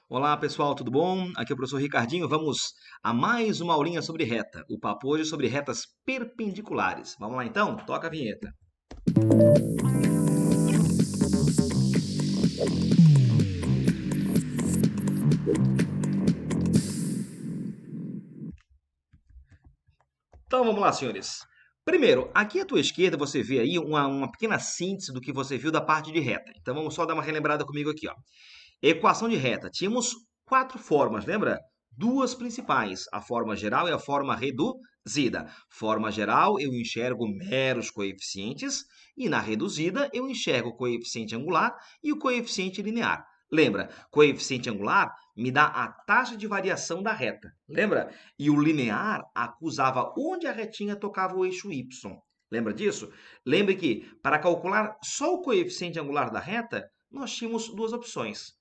Olá pessoal, tudo bom? Aqui é o professor Ricardinho. Vamos a mais uma aulinha sobre reta. O papo hoje é sobre retas perpendiculares. Vamos lá então? Toca a vinheta. Então vamos lá, senhores. Primeiro, aqui à tua esquerda você vê aí uma pequena síntese do que você viu da parte de reta. Então vamos só dar uma relembrada comigo aqui, ó. Equação de reta. Tínhamos quatro formas, lembra? Duas principais, a forma geral e a forma reduzida. Forma geral, eu enxergo meros coeficientes, e na reduzida, eu enxergo o coeficiente angular e o coeficiente linear. Lembra? Coeficiente angular me dá a taxa de variação da reta. Lembra? E o linear acusava onde a retinha tocava o eixo y. Lembra disso? Lembre que, para calcular só o coeficiente angular da reta, nós tínhamos duas opções.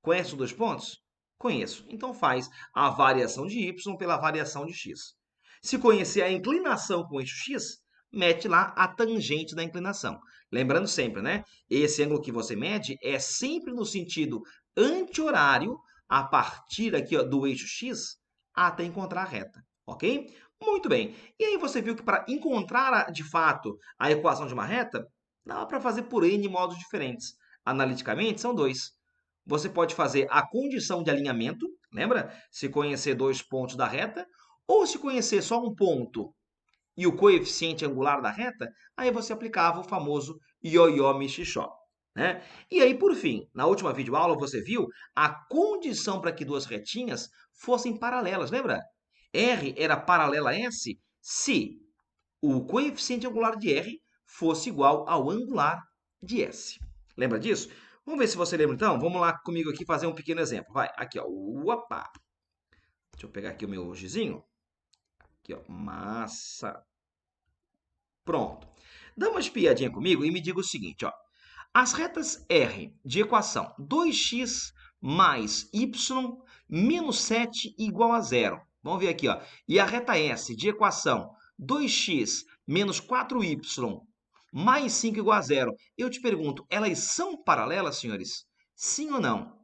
Conhece os dois pontos? Conheço. Então faz a variação de y pela variação de x. Se conhecer a inclinação com o eixo x, mete lá a tangente da inclinação. Lembrando sempre, né? Esse ângulo que você mede é sempre no sentido anti-horário a partir aqui ó, do eixo x até encontrar a reta, ok? Muito bem. E aí você viu que para encontrar de fato a equação de uma reta, dá para fazer por N modos diferentes. Analiticamente, são dois. Você pode fazer a condição de alinhamento, lembra? Se conhecer dois pontos da reta, ou se conhecer só um ponto e o coeficiente angular da reta, aí você aplicava o famoso ioiô michichó. Né? E aí, por fim, na última videoaula você viu a condição para que duas retinhas fossem paralelas, lembra? R era paralela a S se o coeficiente angular de R fosse igual ao angular de S. Lembra disso? Vamos ver se você lembra então? Vamos lá comigo aqui fazer um pequeno exemplo. Vai, aqui ó, opa. Deixa eu pegar aqui o meu gizinho. Aqui ó, massa. Pronto. Dá uma espiadinha comigo e me diga o seguinte, ó. As retas R de equação 2x mais y menos 7 igual a zero. Vamos ver aqui, ó. E a reta S de equação 2x menos 4y mais 5 igual a zero. Eu te pergunto, elas são paralelas, senhores? Sim ou não?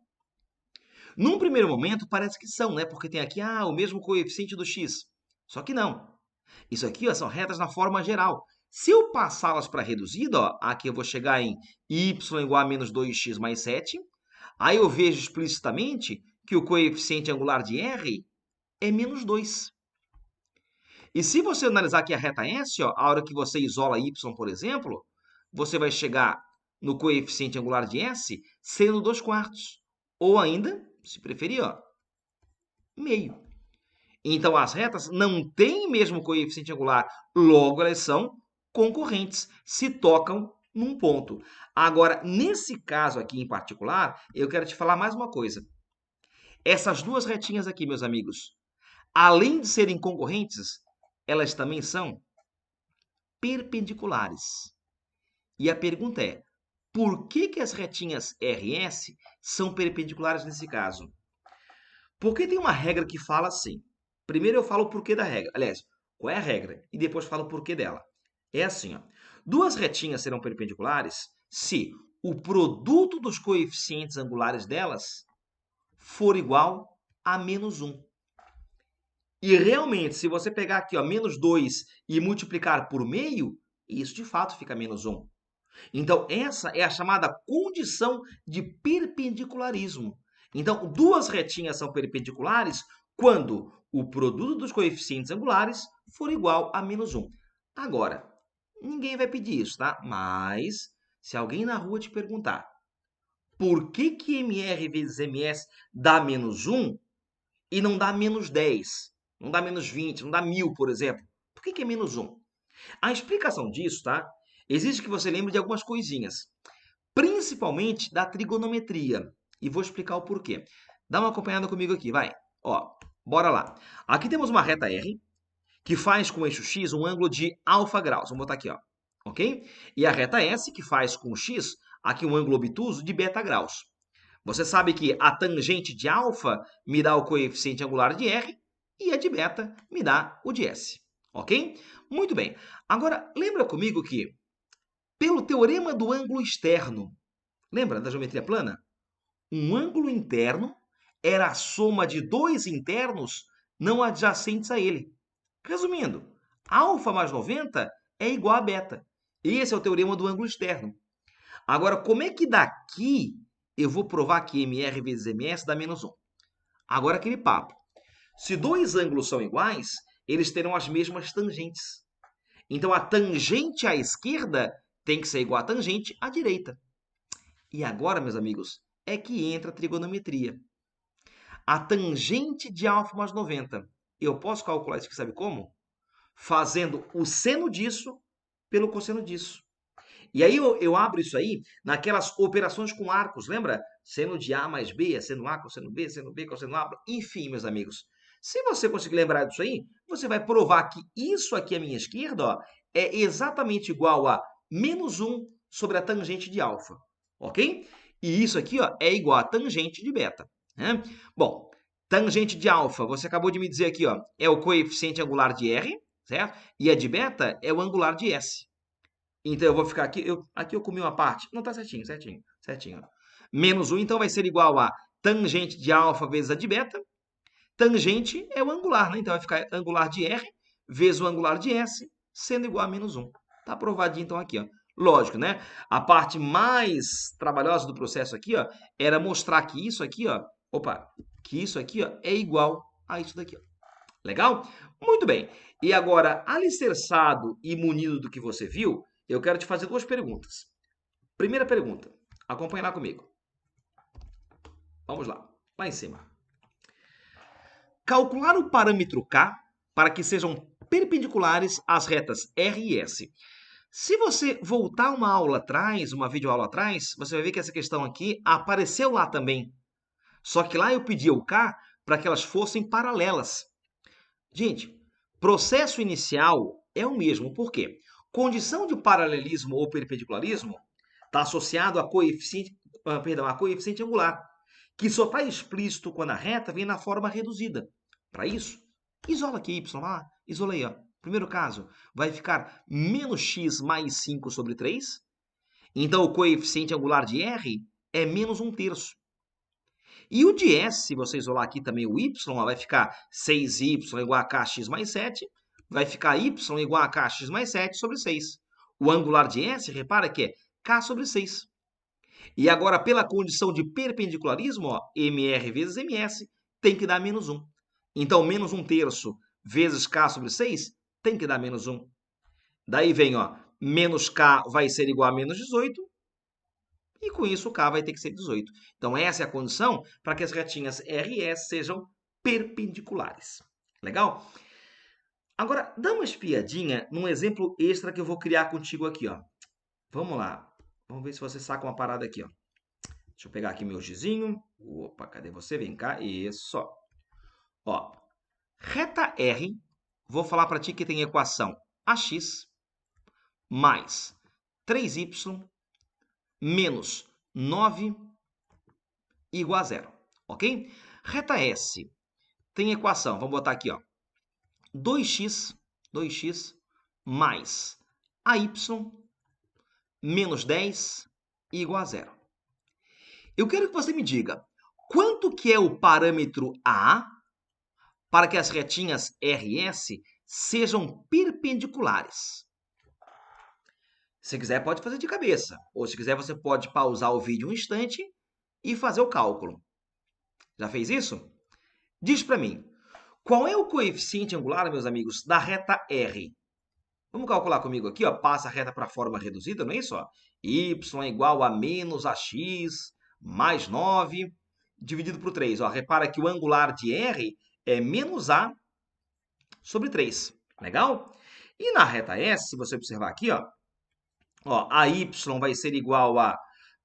Num primeiro momento, parece que são, né? Porque tem aqui o mesmo coeficiente do x. Só que não. Isso aqui ó, são retas na forma geral. Se eu passá-las para reduzida, ó, aqui eu vou chegar em y igual a menos 2x mais 7. Aí eu vejo explicitamente que o coeficiente angular de R é menos 2. E se você analisar aqui a reta S, ó, a hora que você isola y, por exemplo, você vai chegar no coeficiente angular de S sendo 2 quartos. Ou ainda, se preferir, ó, meio. Então, as retas não têm mesmo coeficiente angular, logo elas são concorrentes, se tocam num ponto. Agora, nesse caso aqui em particular, eu quero te falar mais uma coisa. Essas duas retinhas aqui, meus amigos, além de serem concorrentes, elas também são perpendiculares. E a pergunta é, por que as retinhas RS são perpendiculares nesse caso? Porque tem uma regra que fala assim. Primeiro eu falo o porquê da regra. Aliás, qual é a regra? E depois falo o porquê dela. É assim, ó. Duas retinhas serão perpendiculares se o produto dos coeficientes angulares delas for igual a menos 1. E realmente, se você pegar aqui, ó, menos 2 e multiplicar por meio, isso de fato fica menos 1. Então, essa é a chamada condição de perpendicularismo. Então, duas retinhas são perpendiculares quando o produto dos coeficientes angulares for igual a menos 1. Agora, ninguém vai pedir isso, tá? Mas, se alguém na rua te perguntar por que MR vezes MS dá menos 1 e não dá menos 10, não dá menos 20, não dá 1000, por exemplo, por que é menos 1? A explicação disso, tá? Exige que você lembre de algumas coisinhas, principalmente da trigonometria. E vou explicar o porquê. Dá uma acompanhada comigo aqui, vai. Ó, bora lá. Aqui temos uma reta R, que faz com o eixo x um ângulo de alfa graus. Vamos botar aqui, ó. Ok? E a reta S, que faz com o x aqui um ângulo obtuso de beta graus. Você sabe que a tangente de alfa me dá o coeficiente angular de R e a de beta me dá o de S. Ok? Muito bem. Agora, lembra comigo que, pelo teorema do ângulo externo, lembra da geometria plana? Um ângulo interno era a soma de dois internos não adjacentes a ele. Resumindo, alfa mais 90 é igual a beta. Esse é o teorema do ângulo externo. Agora, como é que daqui eu vou provar que MR vezes MS dá menos 1? Agora aquele papo. Se dois ângulos são iguais, eles terão as mesmas tangentes. Então, a tangente à esquerda tem que ser igual à tangente à direita. E agora, meus amigos, é que entra a trigonometria. A tangente de alfa mais 90. Eu posso calcular isso aqui, sabe como? Fazendo o seno disso pelo cosseno disso. E aí eu abro isso aí naquelas operações com arcos, lembra? Seno de A mais B é seno A, cosseno B, cosseno A. Enfim, meus amigos, se você conseguir lembrar disso aí, você vai provar que isso aqui à minha esquerda ó, é exatamente igual a menos 1 sobre a tangente de alfa, ok? E isso aqui ó, é igual a tangente de beta. Né? Bom, tangente de alfa, você acabou de me dizer aqui, ó, é o coeficiente angular de R, certo? E a de beta é o angular de S. Então, eu vou ficar aqui, aqui eu comi uma parte. Não, tá certinho, certinho, certinho. Menos 1, então, vai ser igual a tangente de alfa vezes a de beta. Tangente é o angular, né? Então, vai ficar angular de R vezes o angular de S, sendo igual a menos 1. Tá aprovadinho, então, aqui, ó. Lógico, né? A parte mais trabalhosa do processo aqui, ó, era mostrar que isso aqui, ó, que isso aqui, ó, é igual a isso daqui, ó. Legal? Muito bem. E agora, alicerçado e munido do que você viu, eu quero te fazer duas perguntas. Primeira pergunta, acompanha lá comigo. Vamos lá em cima. Calcular o parâmetro K para que sejam perpendiculares às retas R e S. Se você voltar uma aula atrás, uma videoaula atrás, você vai ver que essa questão aqui apareceu lá também. Só que lá eu pedi o K para que elas fossem paralelas. Gente, processo inicial é o mesmo, por quê? Condição de paralelismo ou perpendicularismo está associado a coeficiente, a coeficiente angular, que só está explícito quando a reta vem na forma reduzida. Para isso, isola aqui y, isola aí. Ó. Primeiro caso, vai ficar menos x mais 5 sobre 3. Então, o coeficiente angular de R é menos 1/3. E o de S, se você isolar aqui também o y, vai ficar 6y igual a kx mais 7, vai ficar y igual a kx mais 7 sobre 6. O angular de S, repara que é k sobre 6. E agora, pela condição de perpendicularismo, ó, MR vezes MS tem que dar menos 1. Então, menos 1/3 vezes k sobre 6 tem que dar menos 1. Daí vem, ó, menos k vai ser igual a menos 18, e com isso o K vai ter que ser 18. Então, essa é a condição para que as retinhas R e S sejam perpendiculares. Legal? Agora, dá uma espiadinha num exemplo extra que eu vou criar contigo aqui. Ó. Vamos lá. Vamos ver se você saca uma parada aqui. Ó. Deixa eu pegar aqui meu gizinho. Opa, cadê você? Vem cá. Isso. Ó. Reta R, vou falar para ti que tem equação AX mais 3y menos 9 igual a zero, ok? Reta S tem equação, vamos botar aqui, ó, 2x mais AY menos 10 igual a zero. Eu quero que você me diga quanto que é o parâmetro A para que as retinhas R e S sejam perpendiculares. Se quiser, pode fazer de cabeça. Ou se quiser, você pode pausar o vídeo um instante e fazer o cálculo. Já fez isso? Diz para mim, qual é o coeficiente angular, meus amigos, da reta R? Vamos calcular comigo aqui, ó. Passa a reta para a forma reduzida, não é isso? Ó? Y é igual a menos AX mais 9 dividido por 3. Ó. Repara que o angular de R é menos A sobre 3. Legal? E na reta S, se você observar aqui, ó, a y vai ser igual a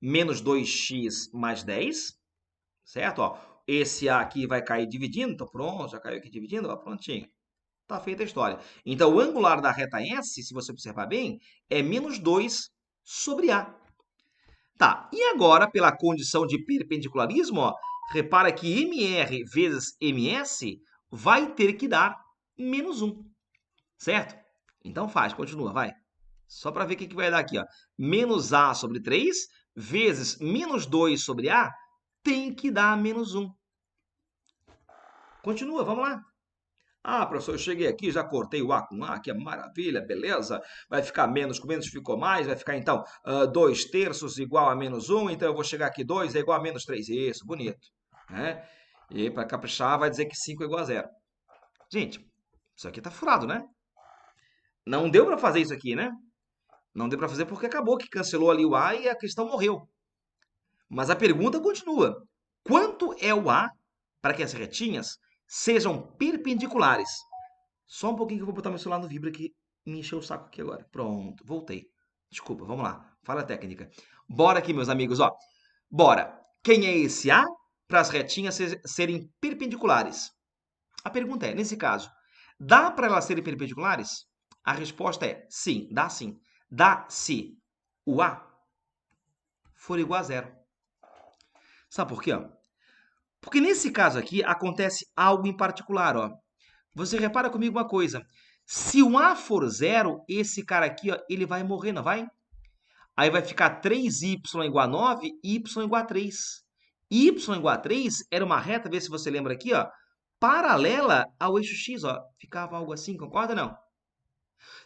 menos 2x mais 10, certo? Ó, esse A aqui vai cair dividindo, então pronto, já caiu aqui dividindo, ó, prontinho. Tá feita a história. Então, o angular da reta S, se você observar bem, é menos 2 sobre A. Tá, e agora, pela condição de perpendicularismo, ó, repara que MR vezes MS vai ter que dar menos 1, certo? Então faz, continua, vai. Só para ver o que vai dar aqui. Ó. Menos A sobre 3 vezes menos 2 sobre A tem que dar menos 1. Continua, vamos lá. Ah, professor, eu cheguei aqui, já cortei o A com A, que é maravilha, beleza. Vai ficar menos com menos, ficou mais. Vai ficar, então, 2 terços igual a menos um. Então, eu vou chegar aqui, 2 é igual a menos 3. Isso, bonito. Né? E para caprichar, vai dizer que 5 é igual a zero. Gente, isso aqui tá furado, né? Não deu para fazer isso aqui, né? Não deu para fazer porque acabou que cancelou ali o A e a questão morreu. Mas a pergunta continua. Quanto é o A para que as retinhas sejam perpendiculares? Só um pouquinho que eu vou botar meu celular no vibra que me encheu o saco aqui agora. Pronto, voltei. Desculpa, vamos lá. Fala a técnica. Bora aqui, meus amigos, ó. Bora. Quem é esse A para as retinhas serem perpendiculares? A pergunta é, nesse caso, dá para elas serem perpendiculares? A resposta é sim, dá sim. Dá se o A for igual a zero. Sabe por quê? Ó? Porque nesse caso aqui acontece algo em particular, ó. Você repara comigo uma coisa. Se o A for zero, esse cara aqui, ó, ele vai morrer, não vai? Aí vai ficar 3y igual a 9 e y igual a 3. Y igual a 3 era uma reta, vê se você lembra aqui, ó, paralela ao eixo x, ó. Ficava algo assim, concorda não?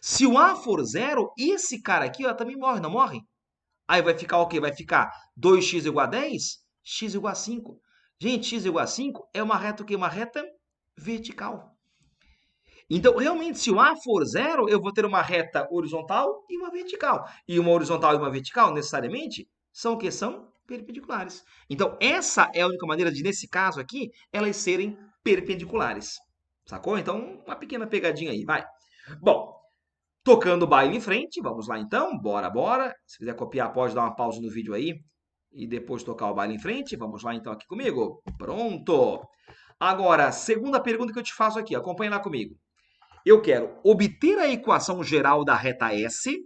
Se o A for zero, esse cara aqui, ó, também morre, não morre? Aí vai ficar o quê? Vai ficar 2x igual a 10, x igual a 5. Gente, x igual a 5 é uma reta o quê? Uma reta vertical. Então, realmente, se o A for zero, eu vou ter uma reta horizontal e uma vertical. E uma horizontal e uma vertical, necessariamente, são o quê? São perpendiculares. Então, essa é a única maneira de, nesse caso aqui, elas serem perpendiculares. Sacou? Então, uma pequena pegadinha aí, vai. Bom, tocando o baile em frente, vamos lá então, bora, bora. Se quiser copiar, pode dar uma pausa no vídeo aí e depois tocar o baile em frente. Vamos lá então aqui comigo. Pronto. Agora, segunda pergunta que eu te faço aqui, acompanha lá comigo. Eu quero obter a equação geral da reta S,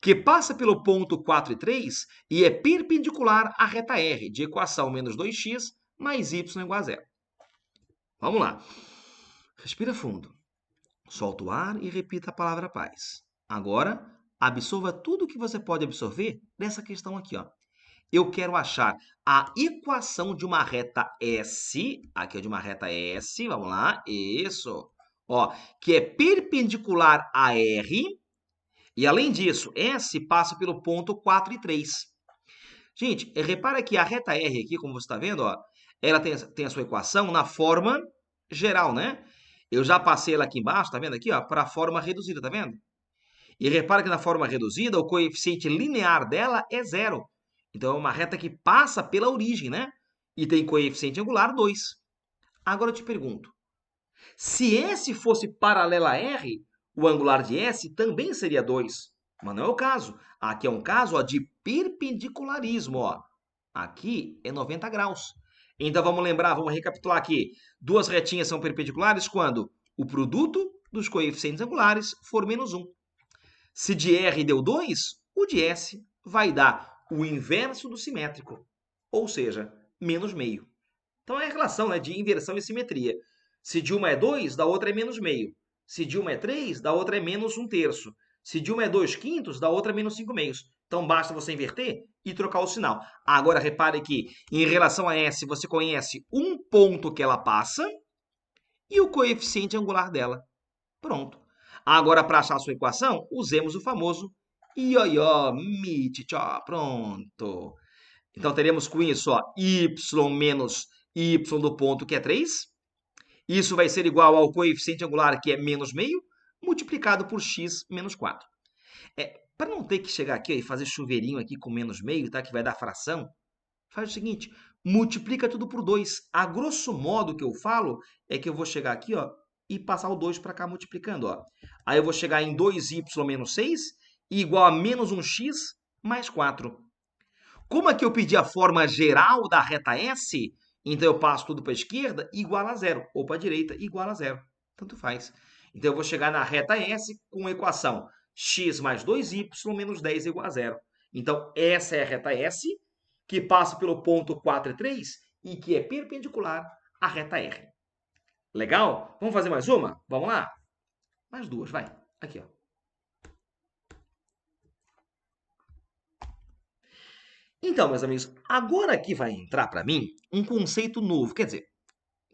que passa pelo ponto 4 e 3 e é perpendicular à reta R, de equação menos 2x mais y igual a zero. Vamos lá. Respira fundo. Solta o ar e repita a palavra paz. Agora, absorva tudo o que você pode absorver dessa questão aqui, ó. Eu quero achar a equação de uma reta S, aqui é de uma reta S, vamos lá, isso, ó, que é perpendicular a R, e além disso, S passa pelo ponto 4 e 3. Gente, repara que a reta R aqui, como você está vendo, ó, ela tem a sua equação na forma geral, né? Eu já passei ela aqui embaixo, tá vendo aqui, ó, para a forma reduzida, tá vendo? E repara que na forma reduzida, o coeficiente linear dela é zero. Então, é uma reta que passa pela origem, né? E tem coeficiente angular 2. Agora eu te pergunto, se S fosse paralela a R, o angular de S também seria 2. Mas não é o caso. Aqui é um caso ó, de perpendicularismo. Ó. Aqui é 90 graus. Então vamos lembrar, vamos recapitular aqui. Duas retinhas são perpendiculares quando o produto dos coeficientes angulares for menos 1. Se de R deu 2, o de S vai dar o inverso do simétrico, ou seja, menos meio. Então é a relação né, de inversão e simetria. Se de uma é 2, da outra é menos meio. Se de uma é 3, da outra é menos 1 terço. Se de uma é 2 quintos, da outra é menos 5 meios. Então basta você inverter e trocar o sinal. Agora repare que em relação a S, você conhece um ponto que ela passa e o coeficiente angular dela. Pronto. Agora, para achar a sua equação, usemos o famoso ioió, mititó. Pronto. Então, teremos com isso ó, y menos y do ponto, que é 3. Isso vai ser igual ao coeficiente angular, que é menos meio, multiplicado por x menos 4. Para não ter que chegar aqui ó, e fazer chuveirinho aqui com menos meio, tá? Que vai dar fração, faz o seguinte, multiplica tudo por 2. A grosso modo, o que eu falo é que eu vou chegar aqui ó, e passar o 2 para cá multiplicando. Ó. Aí eu vou chegar em 2y menos 6 igual a menos 1x mais 4. Como aqui eu pedi a forma geral da reta S, então eu passo tudo para a esquerda, igual a zero. Ou para a direita, igual a zero. Tanto faz. Então eu vou chegar na reta S com a equação x mais 2y menos 10 igual a zero. Então essa é a reta S, que passa pelo ponto 4 e 3 e que é perpendicular à reta R. Legal? Vamos fazer mais uma? Vamos lá? Mais duas, vai. Aqui, ó. Então, meus amigos, agora aqui vai entrar para mim um conceito novo. Quer dizer,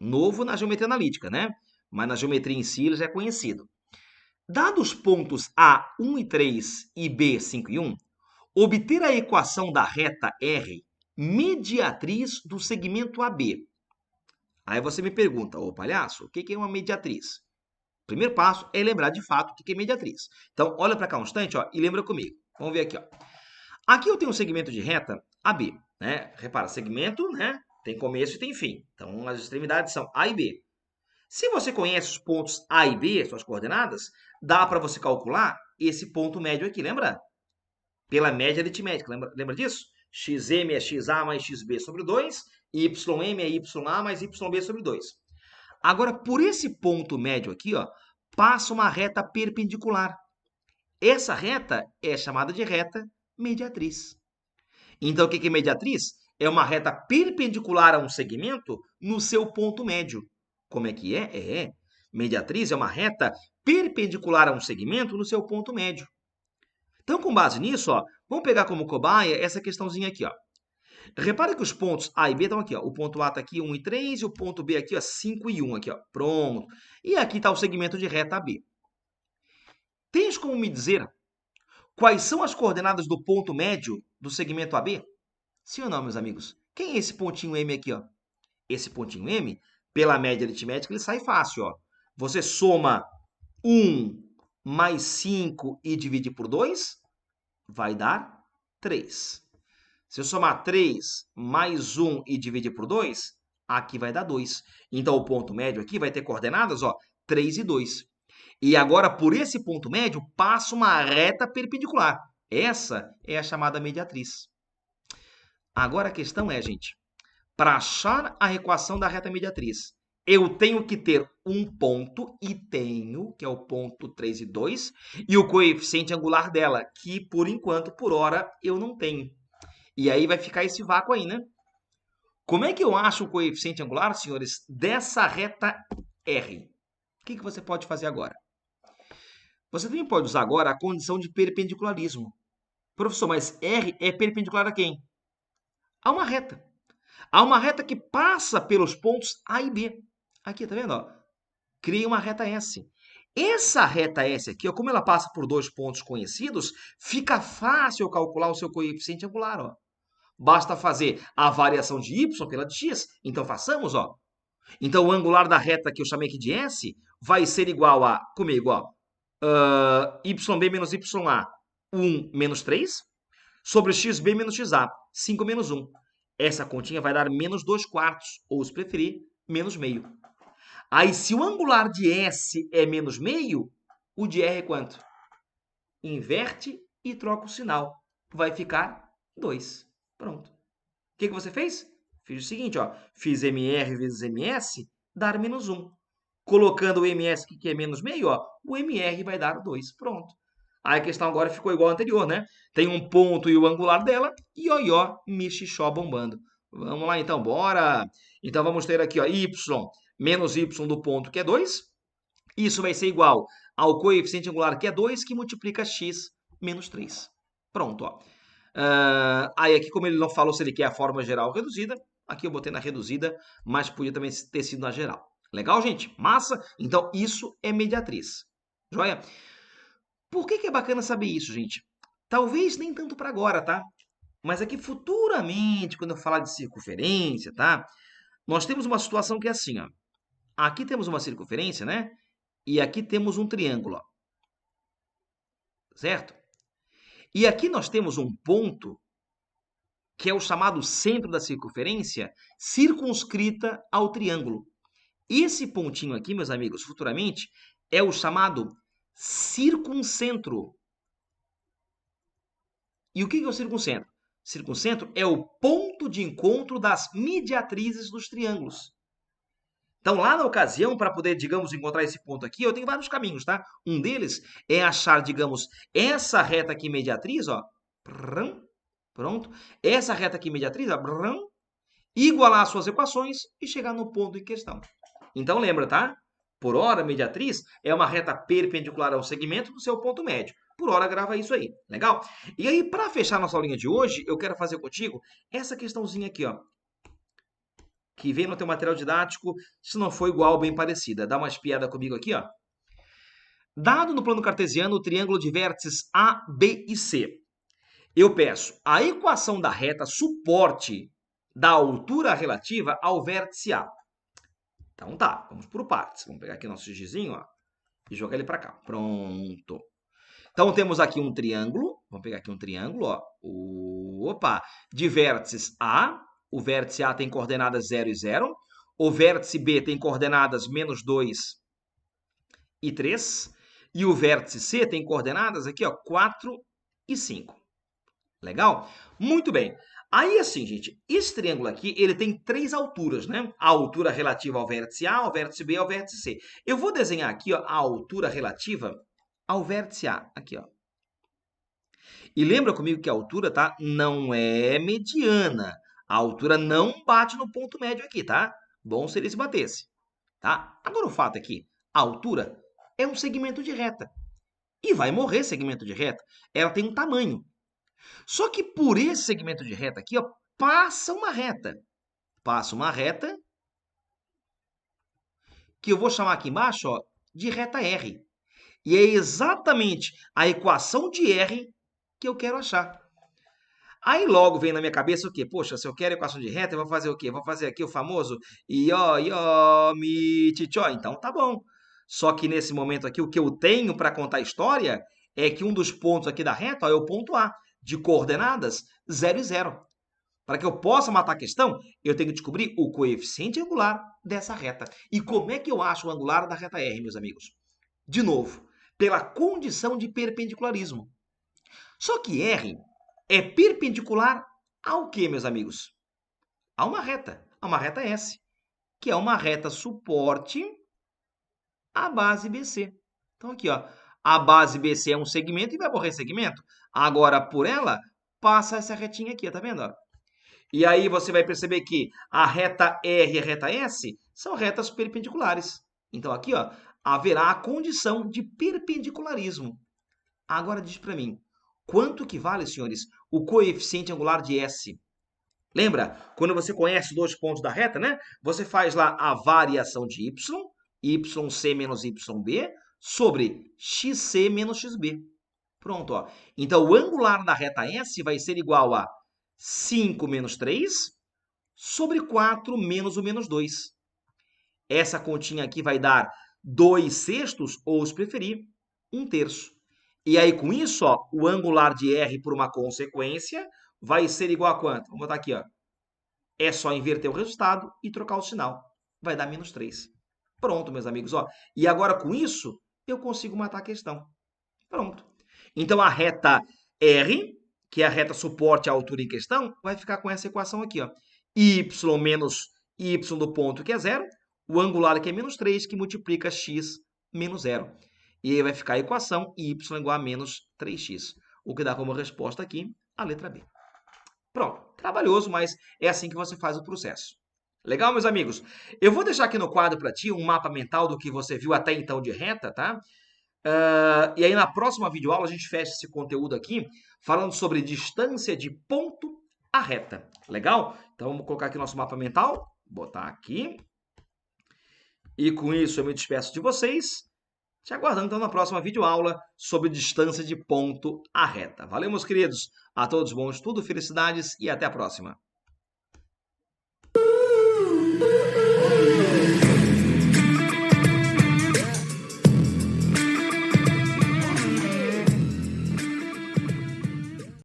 Novo na geometria analítica, né? Mas na geometria em si ele já é conhecido. Dados os pontos A, 1 e 3 e B, 5 e 1, obter a equação da reta R mediatriz do segmento AB. Aí você me pergunta, ô palhaço, o que é uma mediatriz? Primeiro passo é lembrar de fato o que é mediatriz. Então, olha para cá um instante, ó, e lembra comigo. Vamos ver aqui, ó. Aqui eu tenho um segmento de reta AB, né? Repara, segmento, né? Tem começo e tem fim. Então, as extremidades são A e B. Se você conhece os pontos A e B, suas coordenadas, dá para você calcular esse ponto médio aqui, lembra? Pela média aritmética, lembra disso? Xm é xa mais xb sobre 2, ym é ya mais yb sobre 2. Agora, por esse ponto médio aqui, ó, passa uma reta perpendicular. Essa reta é chamada de reta mediatriz. Então, o que é mediatriz? É uma reta perpendicular a um segmento no seu ponto médio. Como é que é? Mediatriz é uma reta perpendicular a um segmento no seu ponto médio. Então, com base nisso, ó, vamos pegar como cobaia essa questãozinha aqui. Ó. Repare que os pontos A e B estão aqui. Ó. O ponto A está aqui 1 e 3 e o ponto B aqui ó, 5 e 1. Aqui, ó. Pronto. E aqui está o segmento de reta AB. Tens como me dizer quais são as coordenadas do ponto médio do segmento AB? Sim ou não, meus amigos? Quem é esse pontinho M aqui? Ó? Esse pontinho M, pela média aritmética, ele sai fácil. Ó. Você soma 1 mais 5 e divide por 2, vai dar 3. Se eu somar 3 mais 1 e dividir por 2, aqui vai dar 2. Então, o ponto médio aqui vai ter coordenadas, ó, 3 e 2. E agora, por esse ponto médio, passa uma reta perpendicular. Essa é a chamada mediatriz. Agora, a questão é, gente, para achar a equação da reta mediatriz, eu tenho que ter um ponto, e tenho, que é o ponto 3 e 2, e o coeficiente angular dela, que, por enquanto, por hora, eu não tenho. E aí vai ficar esse vácuo aí, né? Como é que eu acho o coeficiente angular, senhores, dessa reta R? O que você pode fazer agora? Você também pode usar agora a condição de perpendicularismo. Professor, mas R é perpendicular a quem? A uma reta. Há uma reta que passa pelos pontos A e B. Aqui, tá vendo? Ó? Criei uma reta S. Essa reta S aqui, ó, como ela passa por dois pontos conhecidos, fica fácil calcular o seu coeficiente angular. Ó. Basta fazer a variação de y pela de x. Então, façamos. Ó. Então, o angular da reta que eu chamei aqui de S vai ser igual a, comigo, ó, yb menos ya, 1 menos 3, sobre xb menos xa, 5 menos 1. Essa continha vai dar menos 2 quartos, ou se preferir, menos meio. Aí, se o angular de S é menos meio, o de R é quanto? Inverte e troca o sinal. Vai ficar 2. Pronto. O que você fez? Fiz o seguinte, ó. Fiz MR vezes MS, dar menos 1. Colocando o MS que é menos meio, ó, o MR vai dar 2. Pronto. Aí a questão agora ficou igual à anterior, né? Tem um ponto e o angular dela, ioió, mixixó bombando. Vamos lá, então, bora! Então, vamos ter aqui, ó, y menos y do ponto, que é 2. Isso vai ser igual ao coeficiente angular, que é 2, que multiplica x menos 3. Pronto, ó. Aí aqui, como ele não falou se ele quer a forma geral ou reduzida, aqui eu botei na reduzida, mas podia também ter sido na geral. Legal, gente? Massa? Então, isso é mediatriz. Joia? Por que é bacana saber isso, gente? Talvez nem tanto para agora, tá? Mas aqui futuramente, quando eu falar de circunferência, tá? Nós temos uma situação que é assim, ó. Aqui temos uma circunferência, né? E aqui temos um triângulo, ó. Certo? E aqui nós temos um ponto que é o chamado centro da circunferência, circunscrita ao triângulo. Esse pontinho aqui, meus amigos, futuramente, é o chamado circuncentro. E o que é o circuncentro? Circuncentro é o ponto de encontro das mediatrizes dos triângulos. Então, lá na ocasião, para poder, digamos, encontrar esse ponto aqui, eu tenho vários caminhos, tá? Um deles é achar, digamos, essa reta aqui mediatriz, ó. Pronto. Essa reta aqui mediatriz, ó. Igualar as suas equações e chegar no ponto em questão. Então, lembra, tá? Por hora, mediatriz é uma reta perpendicular ao segmento do seu ponto médio. Por hora, grava isso aí. Legal? E aí, para fechar nossa aulinha de hoje, eu quero fazer contigo essa questãozinha aqui, ó. que vem no teu material didático, se não for igual, bem parecida. Dá uma espiada comigo aqui, ó. Dado no plano cartesiano o triângulo de vértices A, B e C, eu peço a equação da reta suporte da altura relativa ao vértice A. Então tá, vamos por partes. Vamos pegar aqui nosso gizinho, ó, e jogar ele para cá. Pronto. Então temos aqui um triângulo. Vamos pegar aqui um triângulo, ó. Opa! De vértices A. O vértice A tem coordenadas 0 e 0. O vértice B tem coordenadas -2 e 3. E o vértice C tem coordenadas aqui, ó, 4 e 5. Legal? Muito bem. Aí, assim, gente, esse triângulo aqui, ele tem 3 alturas, né? A altura relativa ao vértice A, ao vértice B e ao vértice C. Eu vou desenhar aqui, ó, a altura relativa ao vértice A. Aqui, ó. E lembra comigo que a altura, tá? Não é mediana. A altura não bate no ponto médio aqui, tá? Bom se ele se batesse, tá? Agora o fato é que a altura é um segmento de reta. E vai morrer segmento de reta. Ela tem um tamanho. Só que por esse segmento de reta aqui, ó, passa uma reta. Passa uma reta que eu vou chamar aqui embaixo, ó, de reta R. E é exatamente a equação de R que eu quero achar. Aí logo vem na minha cabeça o quê? Poxa, se eu quero equação de reta, eu vou fazer o quê? Vou fazer aqui o famoso ió, ió, mi, tchó. Então tá bom. Só que nesse momento aqui, o que eu tenho para contar a história é que um dos pontos aqui da reta, ó, é o ponto A, de coordenadas 0 e 0. Para que eu possa matar a questão, eu tenho que descobrir o coeficiente angular dessa reta. E como é que eu acho o angular da reta R, meus amigos? De novo, pela condição de perpendicularismo. Só que R é perpendicular ao quê, meus amigos? A uma reta S, que é uma reta suporte à base BC. Então aqui, ó, a base BC é um segmento e vai morrer segmento. Agora, por ela, passa essa retinha aqui, tá vendo? Ó? E aí você vai perceber que a reta R e a reta S são retas perpendiculares. Então aqui, ó, haverá a condição de perpendicularismo. Agora diz para mim, quanto que vale, senhores, o coeficiente angular de S? Lembra? Quando você conhece os dois pontos da reta, né? Você faz lá a variação de yc menos yb, sobre xc menos xb. Pronto, ó. Então, o angular da reta S vai ser igual a 5 menos 3 sobre 4 menos o menos 2. Essa continha aqui vai dar 2/6, ou, se preferir, 1/3. E aí, com isso, ó, o angular de R por uma consequência vai ser igual a quanto? Vamos botar aqui, ó. É só inverter o resultado e trocar o sinal. Vai dar -3. Pronto, meus amigos, ó. E agora, com isso, eu consigo matar a questão. Pronto. Então, a reta R, que é a reta suporte à altura em questão, vai ficar com essa equação aqui, ó. Y menos y do ponto, que é 0, o angular, que é -3, que multiplica x menos 0. E aí vai ficar a equação y igual a menos 3x, o que dá como resposta aqui a letra B. Pronto, trabalhoso, mas é assim que você faz o processo. Legal, meus amigos? Eu vou deixar aqui no quadro para ti um mapa mental do que você viu até então de reta, tá? E aí na próxima videoaula a gente fecha esse conteúdo aqui falando sobre distância de ponto a reta. Legal? Então vamos colocar aqui nosso mapa mental, botar aqui. E com isso eu me despeço de vocês, te aguardando então na próxima videoaula sobre distância de ponto a reta. Valeu, meus queridos. A todos bom estudo, felicidades e até a próxima.